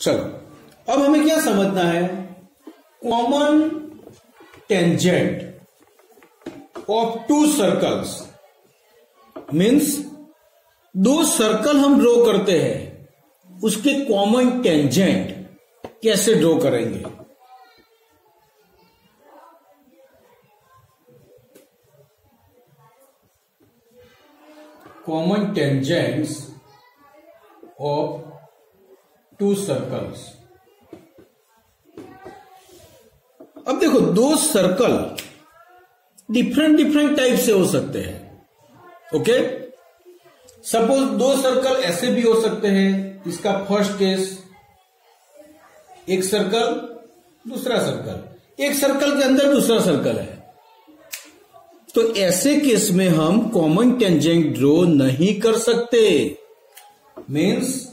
चलो अब हमें क्या समझना है, common tangent of to circles means दो सर्कल हम ड्रॉ करते हैं, उसके कॉमन टेंजेंट कैसे ड्रॉ करेंगे। Common tangents of to circles. अब देखो दो सर्कल डिफरेंट टाइप से हो सकते हैं। ओके, सपोज दो सर्कल ऐसे भी हो सकते हैं, इसका फर्स्ट केस एक सर्कल दूसरा सर्कल, एक सर्कल के अंदर दूसरा सर्कल है, तो ऐसे केस में हम कॉमन टेंजेंट ड्रॉ नहीं कर सकते, मीन्स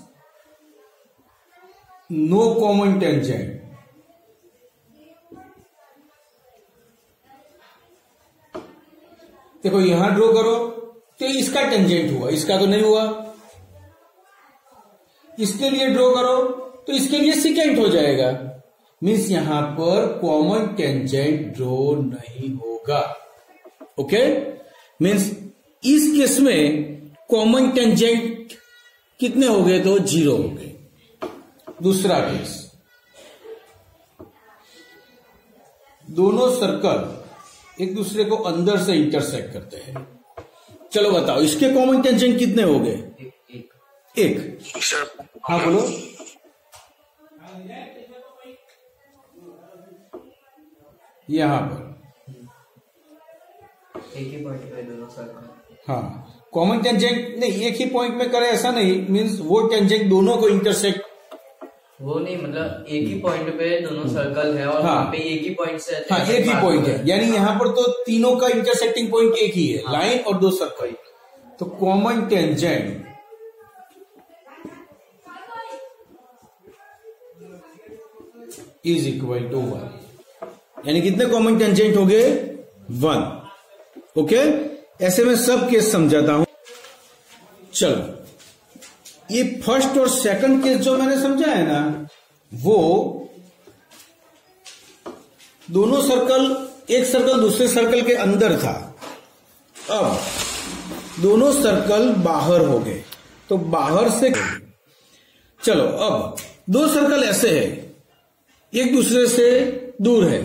नो कॉमन टेंजेंट। देखो यहां ड्रॉ करो तो इसका टेंजेंट हुआ, इसका तो नहीं हुआ। इसके लिए ड्रॉ करो तो इसके लिए सिकेंट हो जाएगा, मीन्स यहां पर कॉमन टेंजेंट ड्रॉ नहीं होगा। ओके, मीन्स इस केस में कॉमन टेंजेंट कितने हो गए, तो 0 हो गए। दूसरा केस, दोनों सर्कल एक दूसरे को अंदर से इंटरसेक्ट करते हैं। चलो बताओ इसके कॉमन टेंजेंट कितने हो गए, एक। हाँ बोलो। यहां पर एक ही पॉइंट पे दोनों सर्कल। हाँ, कॉमन टेंजेंट नहीं, एक ही पॉइंट में करे ऐसा नहीं, मीन्स वो टेंजेंट दोनों को इंटरसेक्ट, वो नहीं, मतलब एक ही पॉइंट पे दोनों सर्कल है और हाँ, वहाँ पे एक ही पॉइंट से, हाँ एक ही पॉइंट है, यानी यहां पर तो तीनों का इंटरसेक्टिंग पॉइंट एक ही है, हाँ, लाइन और दो सर्कल। तो common tangent is equal to 1, यानी कितने कॉमन टेंजेंट हो गए, 1। ओके, ऐसे में सब केस समझाता हूं। चलो ये फर्स्ट और सेकंड केस जो मैंने समझा है ना, वो दोनों सर्कल, एक सर्कल दूसरे सर्कल के अंदर था, अब दोनों सर्कल बाहर हो गए, तो बाहर से चलो अब दो सर्कल ऐसे है, एक दूसरे से दूर है,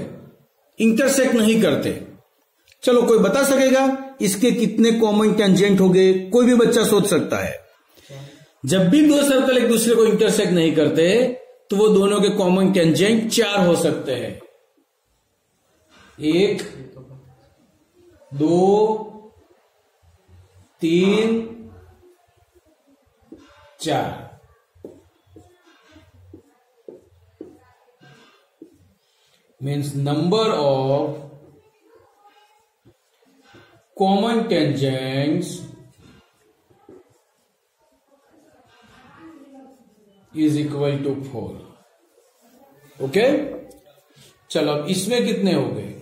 इंटरसेक्ट नहीं करते। चलो कोई बता सकेगा इसके कितने कॉमन टेंजेंट हो गए, कोई भी बच्चा सोच सकता है। जब भी दो सर्कल एक दूसरे को इंटरसेक्ट नहीं करते तो वो दोनों के कॉमन टेंजेंट 4 हो सकते हैं, 1 2 3 4। Means number of common tangents is equal to 4। Okay, चलो अब इसमें कितने हो गए,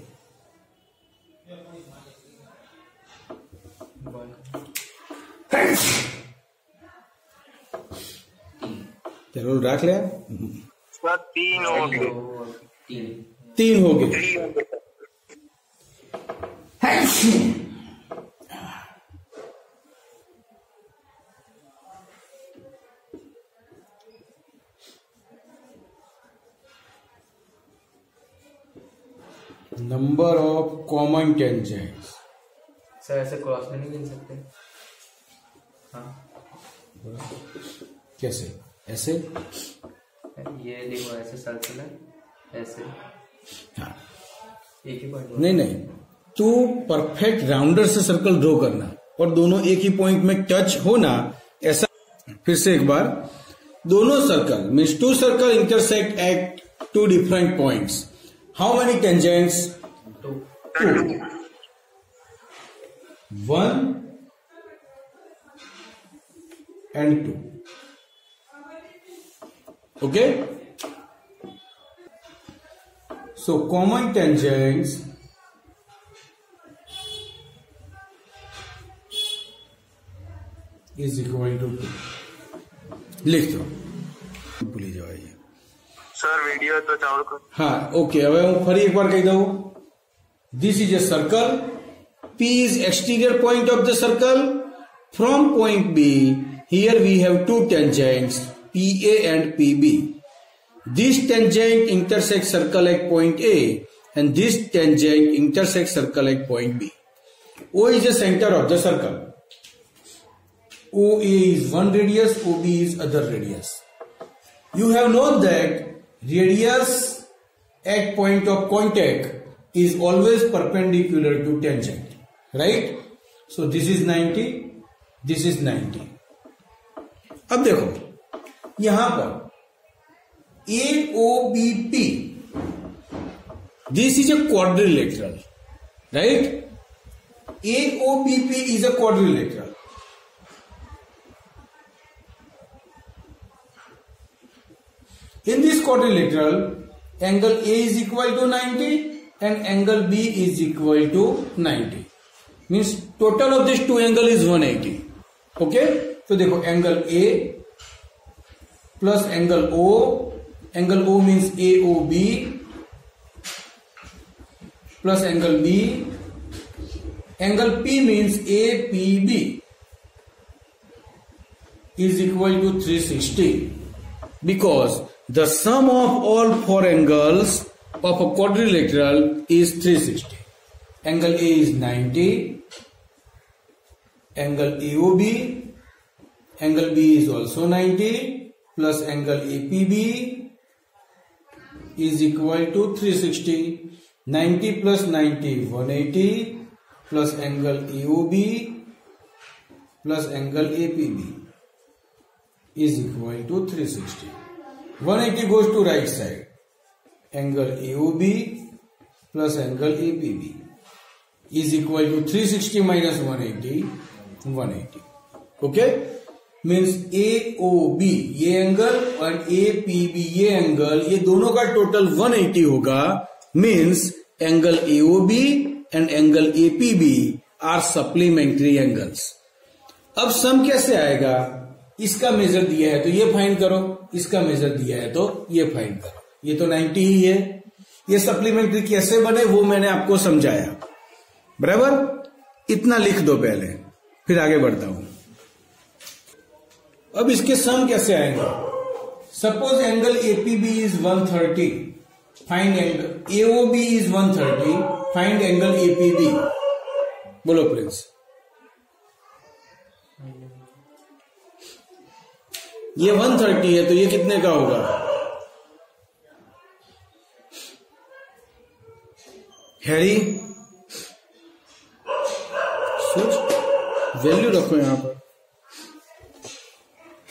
चलो रख लिया, 3 हो गए, 3 हो गए। Number of common tangents. Sir ऐसे क्रॉस में नहीं गिन सकते? हाँ, कैसे, ऐसे, ये देखो ऐसे सर्कल है, ऐसे, हाँ, एक ही पॉइंट। नहीं, तू परफेक्ट राउंडर से सर्कल ड्रॉ करना और दोनों एक ही पॉइंट में टच होना, ऐसा। फिर से एक बार, दोनों circle means two circle intersect at 2 different points. How many tangents, 2, 1 and 2. Okay, so common tangents is equal to 2। लिख दो, भूल जाओ ये। સર વિડીયો તો ચાલુ કરો. હા ઓકે, હવે હું ફરી એકવાર કહી દઉં. This is a circle. P is exterior point of the circle. From point B, here we have two tangents, PA and PB. This tangent intersects circle at point A and this tangent intersects circle at point B. O is the center of the circle. OA is one radius, OB is other radius. You have known that radius at point of contact is always perpendicular to tangent, right? So this is 90, this is 90. अब देखो यहां पर AOBP, this is a quadrilateral, right? AOBP is a quadrilateral. In this quadrilateral, angle A is equal to 90 and angle B is equal to 90. Means total of these two angle is 180. Okay? तो देखो angle A plus angle O. Angle O means AOB plus angle B. Angle P means APB is equal to 360 because the sum of all four angles of a quadrilateral is 360. Angle A is 90, angle AOB, angle B is also 90 plus angle APB is equal to 360. 90 plus 90 180 plus angle AOB plus angle APB is equal to 360. 180 goes to right side. Angle AOB plus angle APB is equal to 360 minus 180, 180. Okay? Means AOB ये angle और APB ये angle, ये दोनों का total 180 होगा. Means angle AOB and angle APB are supplementary angles. अब सम कैसे आएगा? इसका मेजर दिया है तो ये फाइंड करो, इसका मेजर दिया है तो ये फाइंड करो. ये तो 90 ही है. ये सप्लीमेंट्री कैसे बने वो मैंने आपको समझाया. बराबर? इतना लिख दो पहले, फिर आगे बढ़ता हूं. अब इसके सम कैसे आएंगे? Suppose angle APB is 130, find angle AOB is 130, find angle APB. बोलो प्रिंस. ये 130 है तो ये कितने का होगा? हैरी सोच, वैल्यू रखो यहां पर.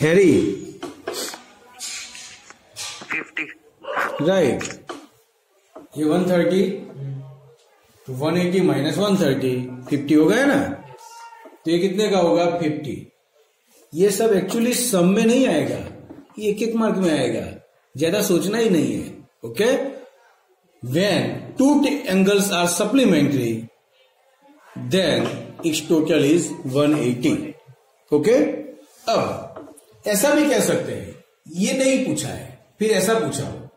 हैरी 50. राइट. ये 130 तो 180 माइनस 130 50 हो गया ना. तो ये कितने का होगा? 50. ये सब एक्चुअली सम में नहीं आएगा, ये एक एक मार्क में आएगा. ज्यादा सोचना ही नहीं है. Okay? When two angles are supplementary then it's total is 180. Okay? अब ऐसा भी कह सकते हैं, ये नहीं पूछा है, फिर ऐसा पूछा हो,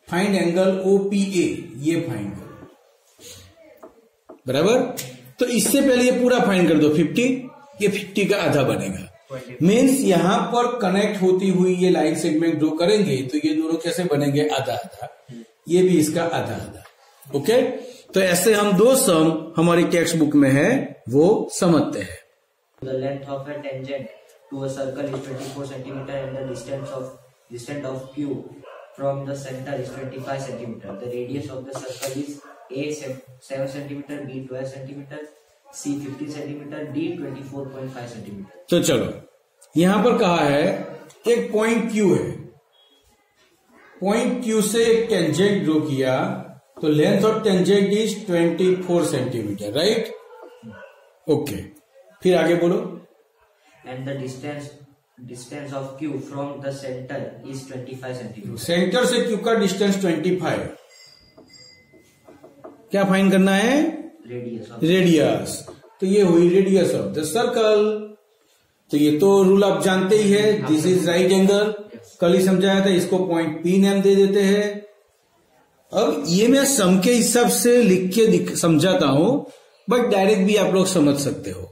फाइंड एंगल OPA, ये फाइंड करो. बराबर? तो इससे पहले ये पूरा फाइंड कर दो. 50, ये 50 का आधा बनेगा. मीन्स यहां पर कनेक्ट होती हुई ये लाइन सेगमेंट ड्रॉ करेंगे तो ये दोनों कैसे बनेंगे? आधा आधा. ये भी इसका आधा आधा. ओके? तो ऐसे हम दो सम हमारी टेक्स्ट बुक में है वो समझते हैं. The length of a tangent to a circle is 24 centimeter and the distance of Q from the center is 25 centimeter. The radius of the circle is A 7 centimeter, B 12 centimeter, C 15 centimeter, D 24.5 centimeter. तो चलो यहां पर कहा है एक point Q है. Point Q से एक टेंजेंट ड्रॉ किया तो length of tangent is 24 centimetre. Right? Okay. फिर आगे बोलो. And the distance of Q from the center is 25 centimeter. Centre से Q का डिस्टेंस 25. क्या फाइंड करना है? Radius. रेडियस. तो ये हुई रेडियस ऑफ द सर्कल. तो ये तो रूल आप जानते ही है, दिस इज राइट एंगल, कल ही समझाया था, इसको पॉइंट पी नाम दे देते हैं। अब ये मैं सम के हिसाब से लिख के समझाता हूं, बट डायरेक्ट भी आप लोग समझ सकते हो।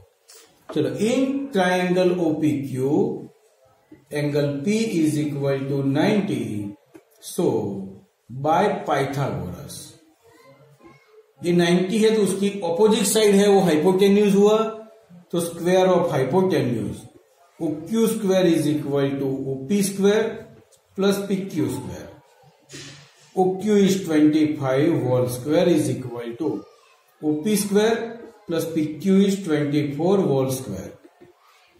चलो, in triangle OPQ angle P is equal to 90, so by Pythagoras, ये 90 है तो उसकी ऑपोजिट साइड है वो हाइपोटेन्यूज हुआ, तो square of hypotenuse OQ square is equal to OP square plus PQ square. OQ is 25 whole square is equal to OP square plus PQ is 24 whole square.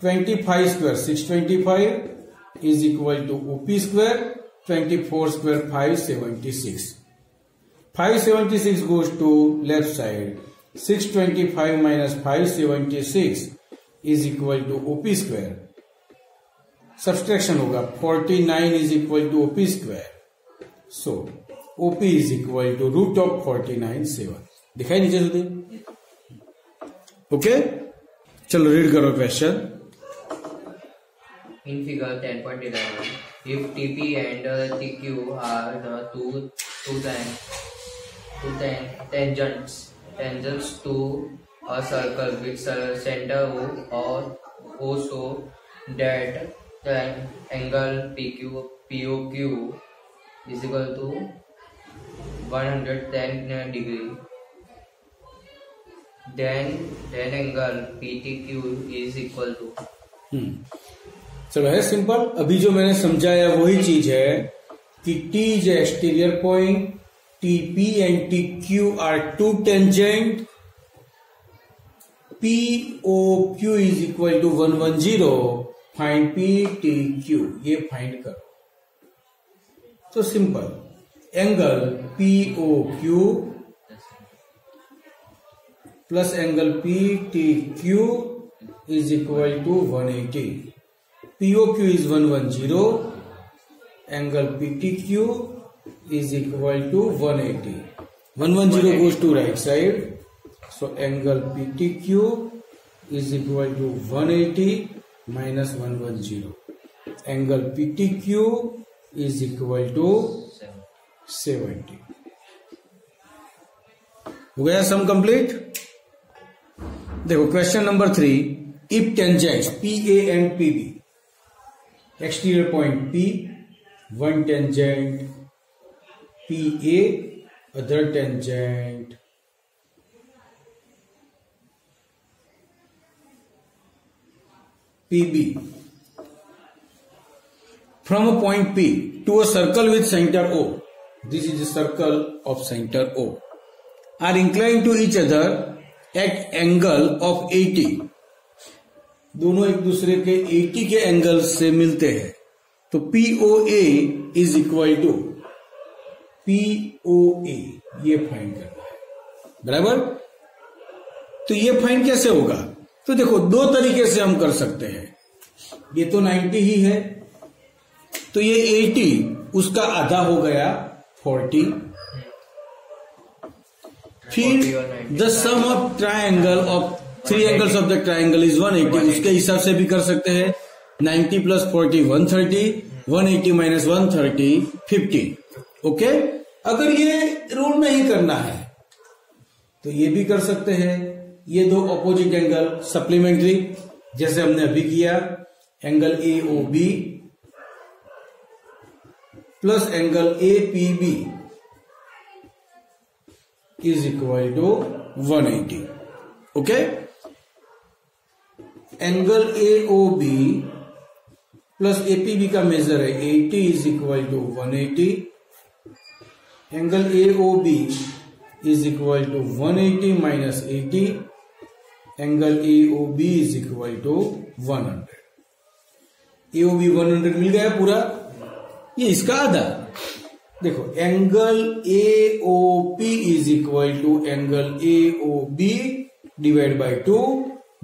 25 square 625 is equal to OP square, 24 square 576. 576 goes to left side. 625 minus 576 is equal to OP square. Subtraction होगा, 49 is equal to OP square. So OP is equal to root of 49/7. दिखाई नीचे सुधे? Okay, चलो read करो question. In figure 10.11, if TP and TQ are the two tangents to a circle with center O or O, so that the angle POQ is equal to 110 degree, then angle PTQ is equal to। चलो, है simple. अभी जो मैंने समझाया वही चीज है कि T is exterior point, TP and TQ are two tangent, POQ is equal to 110, find PTQ, ये फाइंड करो। तो simple, angle POQ plus angle PTQ is equal to 180। POQ is 110, angle PTQ is equal to 180. 110 goes to right side, so angle PTQ is equal to 180 minus 110. Angle PTQ is equal to 70. हो गया sum complete. देखो question number 3, if tangents PA and PB, exterior point P, one tangent PA, other tangent PB, from a point P to a circle with center O, this is a circle of center O, are inclined to each other at angle of 80, दोनों एक दूसरे के 80 के angle से मिलते हैं, तो POA is equal to POA, ये फाइंड करना है, बराबर। तो ये फाइंड कैसे होगा? तो देखो दो तरीके से हम कर सकते हैं। ये तो 90 ही है, तो ये 80 उसका आधा हो गया 40, फिर the sum of triangle of three angles of the triangle is 180, उसके हिसाब से भी कर सकते हैं। 90 प्लस 40 130, 180 माइनस 130 50। ओके, अगर ये रूल नहीं करना है तो ये भी कर सकते हैं। ये दो ऑपोजिट एंगल सप्लीमेंट्री, जैसे हमने अभी किया, angle AOB plus angle APB is equal to 180। Okay, angle AOB plus APB का मेजर है 80 is equal to 180, angle AOB is equal to 180 minus 80, angle AOB is equal to 100। AOB 100 मिल गया पूरा, ये इसका आधा। देखो angle AOP is equal to angle AOB divide by 2,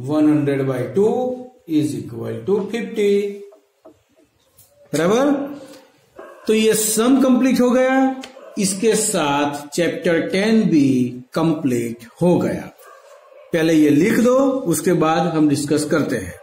100 by 2 is equal to 50, बराबर। तो ये सम कंप्लीट हो गया, इसके साथ चैप्टर 10 भी कंप्लीट हो गया। पहले ये लिख दो, उसके बाद हम डिस्कस करते हैं।